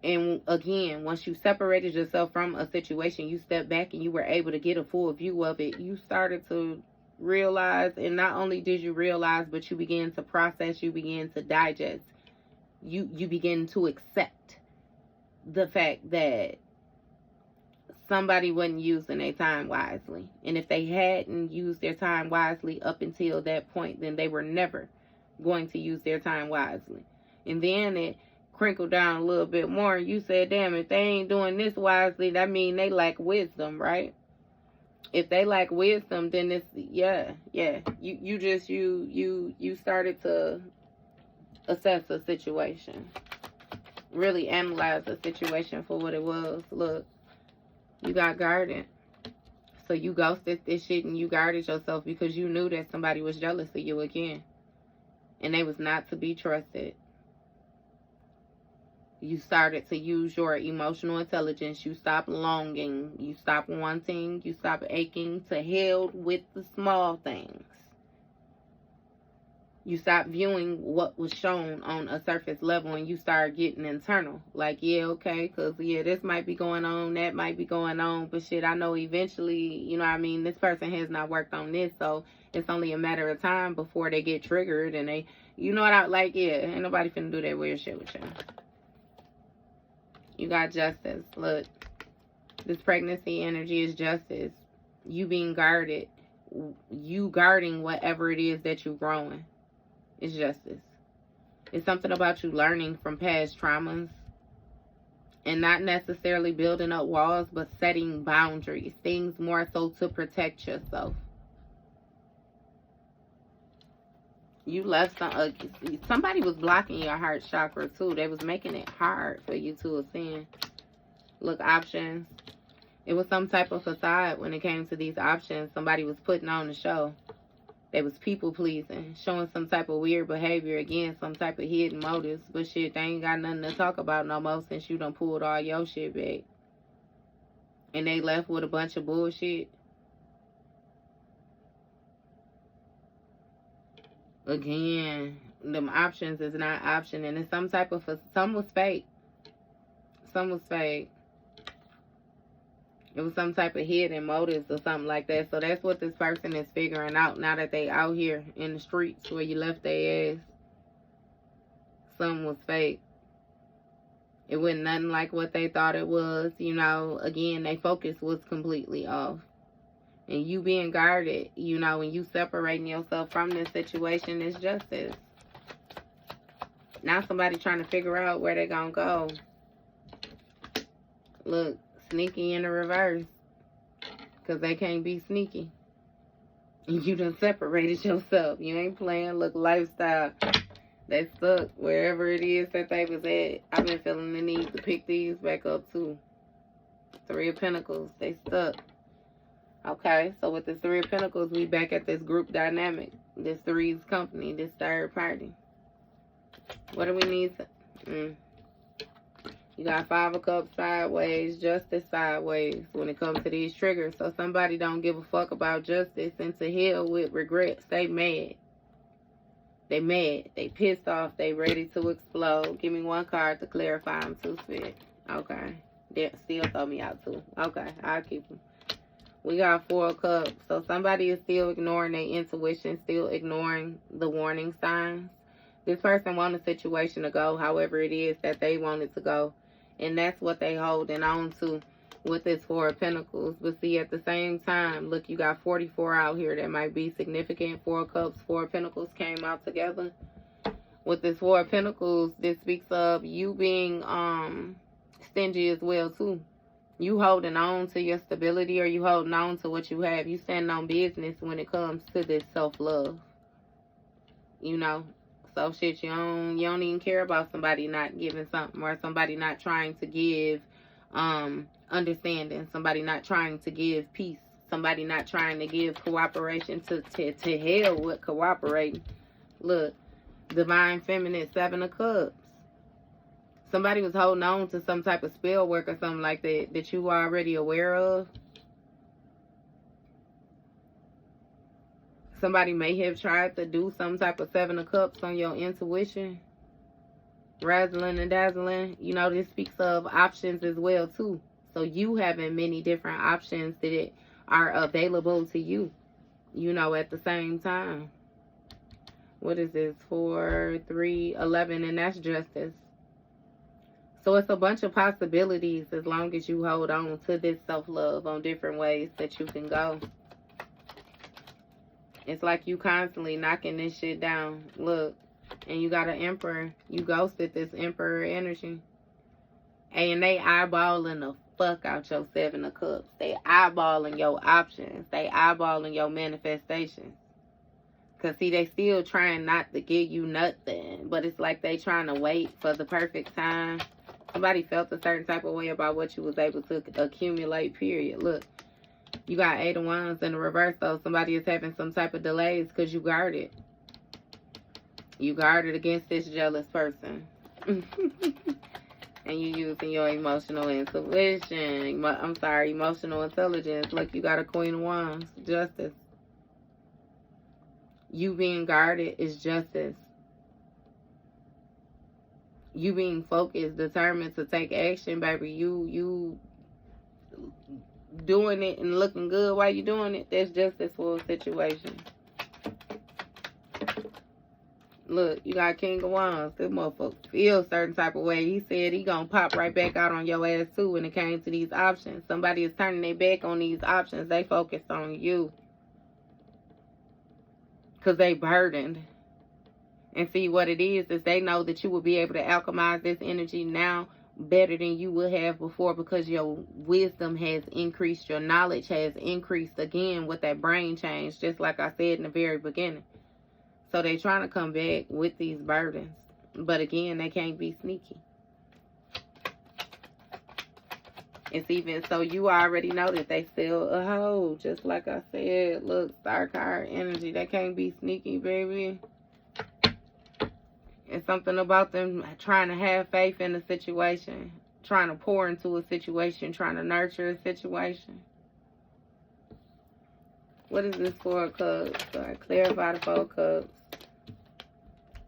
And again, once you separated yourself from a situation, you stepped back and you were able to get a full view of it. You started to realize, and not only did you realize, but you began to process, you began to digest. You begin to accept the fact that somebody wasn't using their time wisely. And if they hadn't used their time wisely up until that point, then they were never going to use their time wisely. And then it crinkled down a little bit more. You said, damn, if they ain't doing this wisely, that mean they lack wisdom, right? If they lack wisdom, then it's, yeah. You started to assess a situation. Really analyze the situation for what it was. Look, you got guarded. So you ghosted this shit and you guarded yourself because you knew that somebody was jealous of you again. And they was not to be trusted. You started to use your emotional intelligence. You stopped longing. You stopped wanting. You stopped aching to hell with the small things. You stopped viewing what was shown on a surface level and you start getting internal. Like, yeah, okay, because, yeah, this might be going on, that might be going on, but shit, I know eventually, you know what I mean, this person has not worked on this, so it's only a matter of time before they get triggered and they, you know what I, like, yeah, ain't nobody finna do that weird shit with you. You got justice. Look, this pregnancy energy is justice. You being guarded. You guarding whatever it is that you're growing. It's justice. It's something about you learning from past traumas. And not necessarily building up walls, but setting boundaries. Things more so to protect yourself. You left somebody was blocking your heart chakra too. They was making it hard for you to ascend. Look, options. It was some type of facade when it came to these options. Somebody was putting on the show. They was people pleasing, showing some type of weird behavior. Again, some type of hidden motives. But shit, they ain't got nothing to talk about no more since you done pulled all your shit back. And they left with a bunch of bullshit. Again, them options is not option. And it's some type of, some was fake. Some was fake. It was some type of hidden motives or something like that. So that's what this person is figuring out now that they out here in the streets where you left their ass. Something was fake. It wasn't nothing like what they thought it was. You know, again, their focus was completely off. And you being guarded, you know, when you separating yourself from this situation, is justice. Now somebody trying to figure out where they're going to go. Look, sneaky in the reverse. Because they can't be sneaky. And you done separated yourself. You ain't playing. Look, lifestyle. They stuck wherever it is that they was at. I've been feeling the need to pick these back up too. Three of Pentacles. They stuck. Okay, so with the Three of Pentacles, we back at this group dynamic. This three's company, this third party. What do we need to... You got Five of Cups sideways, Justice sideways when it comes to these triggers. So somebody don't give a fuck about justice and to hell with regrets. They mad. They mad. They pissed off. They ready to explode. Give me one card to clarify. I'm too spit. Okay. They still throw me out too. Okay, I'll keep them. We got Four of Cups. So somebody is still ignoring their intuition, still ignoring the warning signs. This person wants a situation to go however it is that they want it to go. And that's what they holding on to with this Four of Pentacles. But see, at the same time, look, you got 44 out here that might be significant. Four of Cups, Four of Pentacles came out together. With this Four of Pentacles, this speaks of you being stingy as well, too. You holding on to your stability, or you holding on to what you have. You standing on business when it comes to this self-love. You know? So shit, you don't even care about somebody not giving something, or somebody not trying to give understanding, somebody not trying to give peace, somebody not trying to give cooperation. To hell with cooperating. Look, Divine Feminine, Seven of Cups. Somebody was holding on to some type of spell work or something like that that you were already aware of. Somebody may have tried to do some type of Seven of Cups on your intuition. Razzling and dazzling. You know, this speaks of options as well, too. So you having many different options that are available to you, you know, at the same time. What is this? 4, 3, 11, and that's justice. So it's a bunch of possibilities as long as you hold on to this self-love on different ways that you can go. It's like you constantly knocking this shit down. Look, and you got an Emperor. You ghosted this Emperor energy. And they eyeballing the fuck out your Seven of Cups. They eyeballing your options. They eyeballing your manifestations. Because, see, they still trying not to give you nothing. But it's like they trying to wait for the perfect time. Somebody felt a certain type of way about what you was able to accumulate, period. Look, you got Eight of Wands in the reverse, though. Somebody is having some type of delays because you guarded. You guarded against this jealous person. And you using your emotional intuition. I'm sorry, emotional intelligence. Look, you got a Queen of Wands. Justice. You being guarded is justice. You being focused, determined to take action, baby. You doing it and looking good while you doing it. That's justice for a situation. Look, you got King of Wands. This motherfucker feels certain type of way. He said he gonna pop right back out on your ass too when it came to these options. Somebody is turning their back on these options. They focused on you. Because they burdened. And see, what it is they know that you will be able to alchemize this energy now better than you would have before, because your wisdom has increased, your knowledge has increased again with that brain change, just like I said in the very beginning. So they trying to come back with these burdens. But again, they can't be sneaky. It's even so you already know that they still a hoe. Just like I said, look, Star card energy. They can't be sneaky, baby. It's something about them trying to have faith in the situation. Trying to pour into a situation. Trying to nurture a situation. What is this Four of Cups? So I clarify the Four of Cups.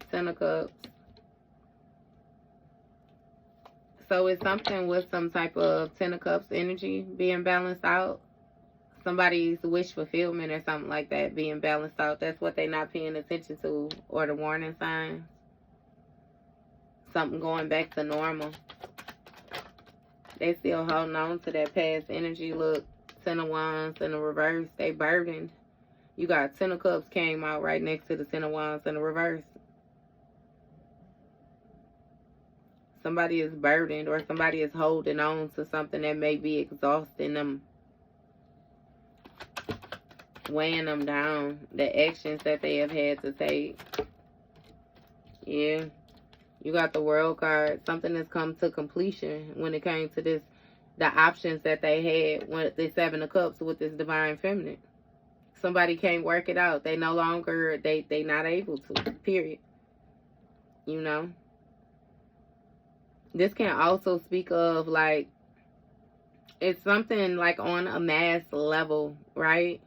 Ten of Cups. So it's something with some type of Ten of Cups energy being balanced out. Somebody's wish fulfillment or something like that being balanced out. That's what they're not paying attention to. Or the warning signs. Something going back to normal. They still holding on to that past energy. Look, Ten of Wands in the reverse. They burdened. You got Ten of Cups came out right next to the Ten of Wands in the reverse. Somebody is burdened, or somebody is holding on to something that may be exhausting them. Weighing them down. The actions that they have had to take. Yeah. You got the World card. Something has come to completion when it came to this the options that they had with the Seven of Cups with this Divine Feminine. Somebody can't work it out. They no longer, they not able to, period. You know? This can also speak of, like, it's something like on a mass level, right?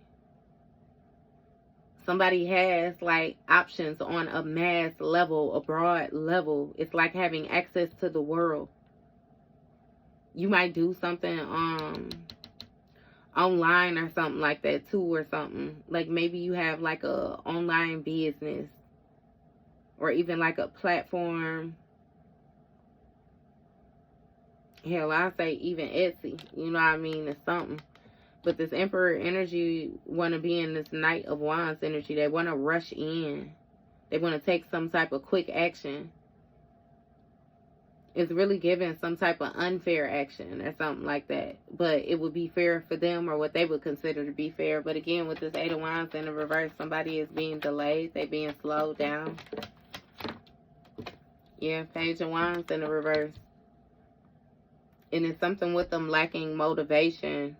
Somebody has, like, options on a mass level, a broad level. It's like having access to the world. You might do something online or something like that too, or something. Like maybe you have like a online business, or even like a platform. Hell, I say even Etsy. You know what I mean? It's something. But this Emperor energy want to be in this Knight of Wands energy. They want to rush in. They want to take some type of quick action. It's really giving some type of unfair action or something like that. But it would be fair for them, or what they would consider to be fair. But again, with this Eight of Wands in the reverse, somebody is being delayed. They're being slowed down. Yeah, Page of Wands in the reverse. And it's something with them lacking motivation.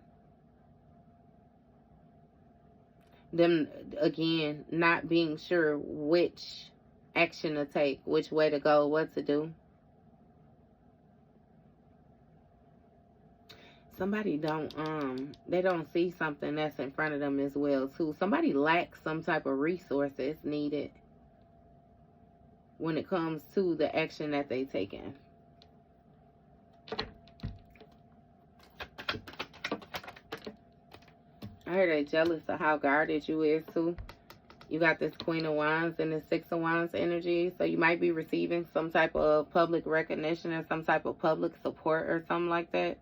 Them, again, not being sure which action to take, which way to go, what to do. Somebody they don't see something that's in front of them as well, too. Somebody lacks some type of resources needed when it comes to the action that they taking. I heard they jealous of how guarded you is, too. You got this Queen of Wands and the Six of Wands energy. So you might be receiving some type of public recognition or some type of public support or something like that.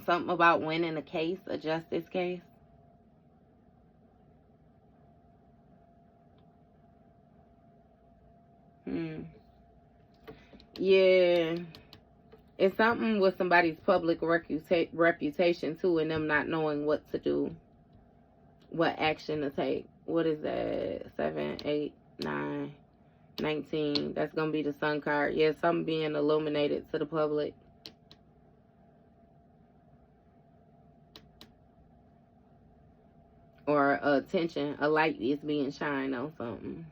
Something about winning a case, a justice case. Yeah. It's something with somebody's public reputation, too, and them not knowing what to do. What action to take. What is that? 7, 8, 9, 19. That's going to be the Sun card. Yeah, something being illuminated to the public. Or attention, a light is being shined on something.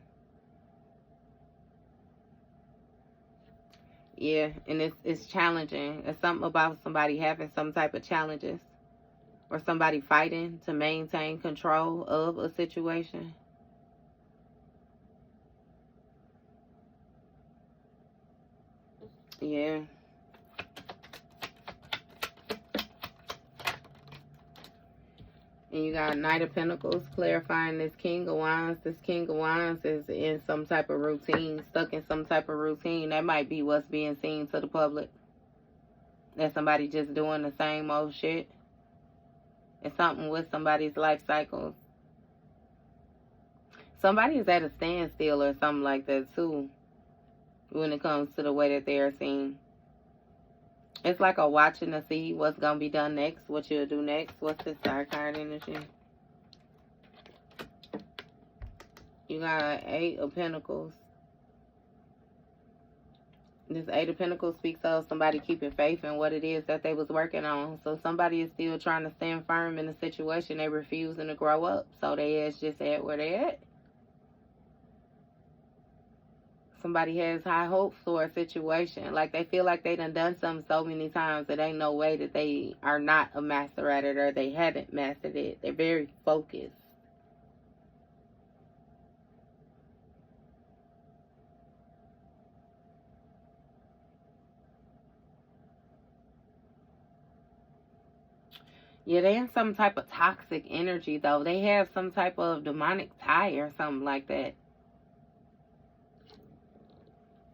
Yeah, and it's challenging. It's something about somebody having some type of challenges. Or somebody fighting to maintain control of a situation. Yeah. And you got Knight of Pentacles clarifying this King of Wands. This King of Wands is in some type of routine, stuck in some type of routine. That might be what's being seen to the public. That somebody just doing the same old shit. It's something with somebody's life cycles. Somebody is at a standstill or something like that too, when it comes to the way that they are seen. It's like a watching to see what's going to be done next, what you'll do next. What's this Star card energy? You got 8 of Pentacles. This 8 of Pentacles speaks of somebody keeping faith in what it is that they was working on. So somebody is still trying to stand firm in the situation. They refusing to grow up. So they is just at where they at. Somebody has high hopes for a situation. Like they feel like they done something so many times that ain't no way that they are not a master at it, or they haven't mastered it. They're very focused. Yeah, they have some type of toxic energy, though. They have some type of demonic tie or something like that.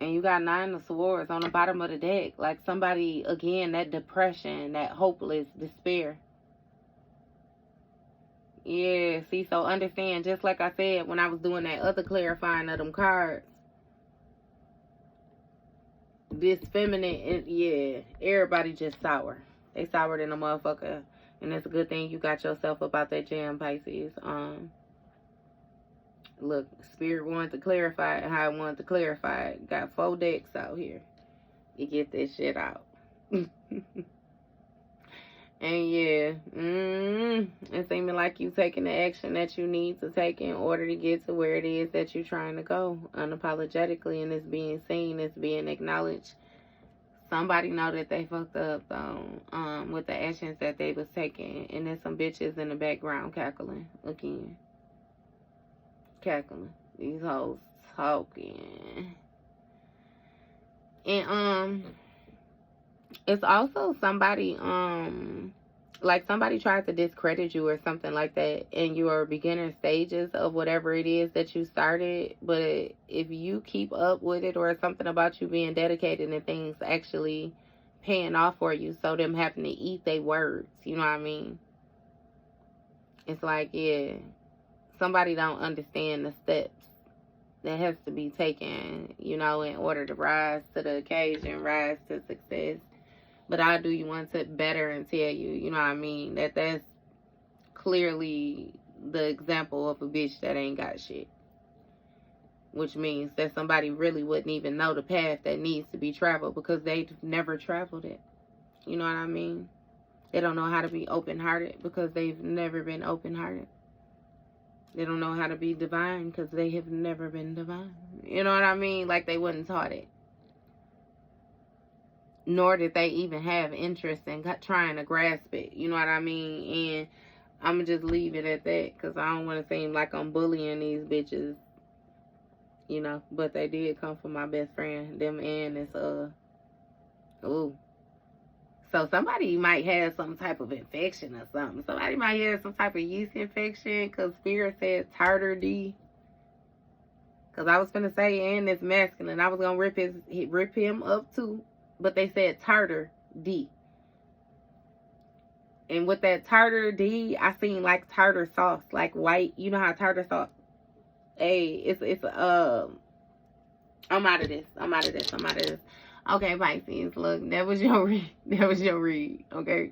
And you got 9 of Swords on the bottom of the deck. Like somebody, again, that depression, that hopeless despair. Yeah, see, so understand, just like I said when I was doing that other clarifying of them cards. This feminine, yeah, everybody just sour. They soured in a motherfucker. And it's a good thing you got yourself about that jam, Pisces. Look, Spirit wanted to clarify it how I wanted to clarify it. Got 4 decks out here. You get this shit out. And yeah, it's seeming like you taking the action that you need to take in order to get to where it is that you're trying to go unapologetically, and it's being seen, it's being acknowledged. Somebody know that they fucked up though, with the actions that they was taking, and there's some bitches in the background cackling again, cackling. These hoes talking, and it's also somebody, like somebody tried to discredit you or something like that in your beginner stages of whatever it is that you started. But if you keep up with it, or something about you being dedicated and things actually paying off for you, so them having to eat their words, you know what I mean? It's like, yeah, somebody don't understand the steps that has to be taken, you know, in order to rise to the occasion, rise to success. But I'll do you one tip better and tell you, you know what I mean, that's clearly the example of a bitch that ain't got shit. Which means that somebody really wouldn't even know the path that needs to be traveled because they've never traveled it. You know what I mean? They don't know how to be open-hearted because they've never been open-hearted. They don't know how to be divine because they have never been divine. You know what I mean? Like they wasn't taught it. Nor did they even have interest in trying to grasp it. You know what I mean? And I'm going to just leave it at that because I don't want to seem like I'm bullying these bitches. You know, but they did come from my best friend. Them and this, ooh. So somebody might have some type of infection or something. Somebody might have some type of yeast infection because Spirit said tartar D. Because I was going to say, and it's masculine. I was going to rip him up too. But they said tartar D. And with that tartar D, I seen like tartar sauce, like white. You know how tartar sauce. Hey, I'm out of this. Okay, Pisces, look, that was your read. Okay.